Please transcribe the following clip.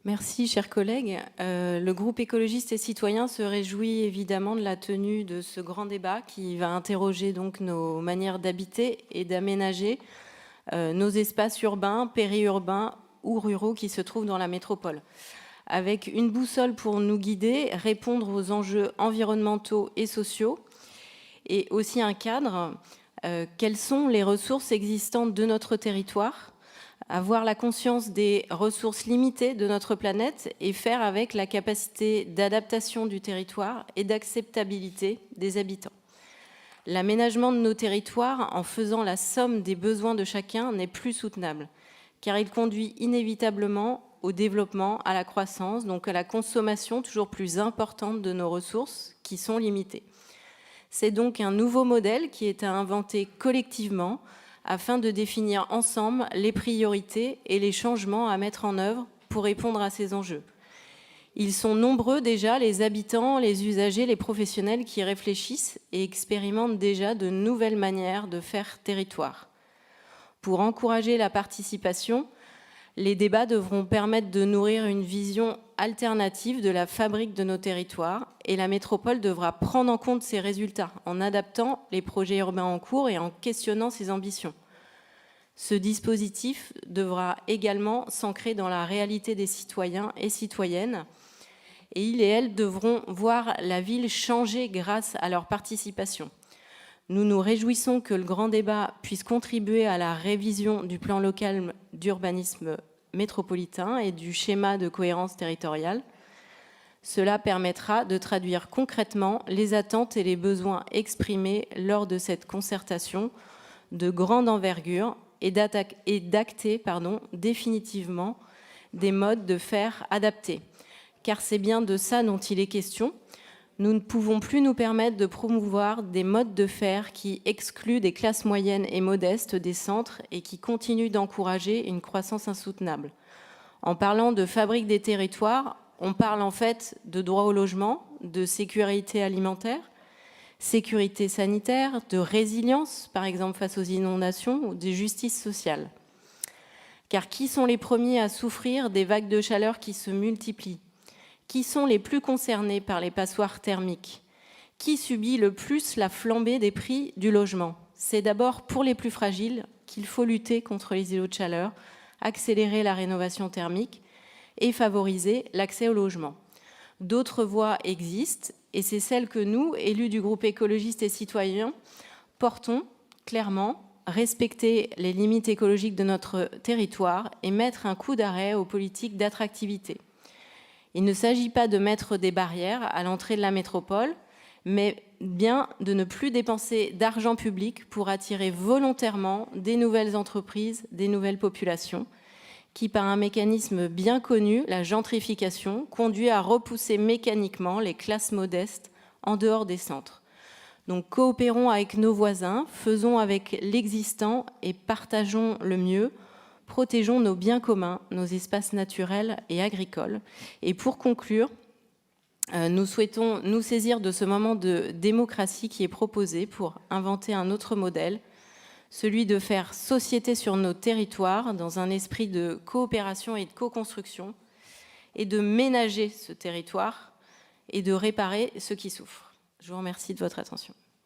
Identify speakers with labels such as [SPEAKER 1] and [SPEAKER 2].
[SPEAKER 1] Merci, chers collègues. Le groupe écologiste et citoyen se réjouit évidemment de la tenue de ce grand débat qui va interroger donc nos manières d'habiter et d'aménager nos espaces urbains, périurbains ou ruraux qui se trouvent dans la métropole. Avec une boussole pour nous guider, répondre aux enjeux environnementaux et sociaux, et aussi un cadre. Quelles sont les ressources existantes de notre territoire ? Avoir la conscience des ressources limitées de notre planète et faire avec la capacité d'adaptation du territoire et d'acceptabilité des habitants. L'aménagement de nos territoires en faisant la somme des besoins de chacun n'est plus soutenable, car il conduit inévitablement au développement, à la croissance, donc à la consommation toujours plus importante de nos ressources qui sont limitées. C'est donc un nouveau modèle qui est à inventer collectivement afin de définir ensemble les priorités et les changements à mettre en œuvre pour répondre à ces enjeux. Ils sont nombreux déjà, les habitants, les usagers, les professionnels qui réfléchissent et expérimentent déjà de nouvelles manières de faire territoire. Pour encourager la participation, les débats devront permettre de nourrir une vision alternative de la fabrique de nos territoires et la métropole devra prendre en compte ces résultats en adaptant les projets urbains en cours et en questionnant ses ambitions. Ce dispositif devra également s'ancrer dans la réalité des citoyens et citoyennes et ils et elles devront voir la ville changer grâce à leur participation. Nous nous réjouissons que le grand débat puisse contribuer à la révision du plan local d'urbanisme métropolitain et du schéma de cohérence territoriale. Cela permettra de traduire concrètement les attentes et les besoins exprimés lors de cette concertation de grande envergure et d'acter définitivement des modes de faire adaptés. Car c'est bien de ça dont il est question. Nous ne pouvons plus nous permettre de promouvoir des modes de faire qui excluent des classes moyennes et modestes des centres et qui continuent d'encourager une croissance insoutenable. En parlant de fabrique des territoires, on parle en fait de droit au logement, de sécurité alimentaire, sécurité sanitaire, de résilience, par exemple face aux inondations, ou de justice sociale. Car qui sont les premiers à souffrir des vagues de chaleur qui se multiplient ? Qui sont les plus concernés par les passoires thermiques? Qui subit le plus la flambée des prix du logement? C'est d'abord pour les plus fragiles qu'il faut lutter contre les îlots de chaleur, accélérer la rénovation thermique et favoriser l'accès au logement. D'autres voies existent et c'est celle que nous, élus du groupe écologiste et citoyen, portons clairement, respecter les limites écologiques de notre territoire et mettre un coup d'arrêt aux politiques d'attractivité. Il ne s'agit pas de mettre des barrières à l'entrée de la métropole, mais bien de ne plus dépenser d'argent public pour attirer volontairement des nouvelles entreprises, des nouvelles populations, qui, par un mécanisme bien connu, la gentrification, conduit à repousser mécaniquement les classes modestes en dehors des centres. Donc coopérons avec nos voisins, faisons avec l'existant et partageons le mieux. Protégeons nos biens communs, nos espaces naturels et agricoles. Et pour conclure, nous souhaitons nous saisir de ce moment de démocratie qui est proposé pour inventer un autre modèle, celui de faire société sur nos territoires dans un esprit de coopération et de co-construction et de ménager ce territoire et de réparer ceux qui souffrent. Je vous remercie de votre attention.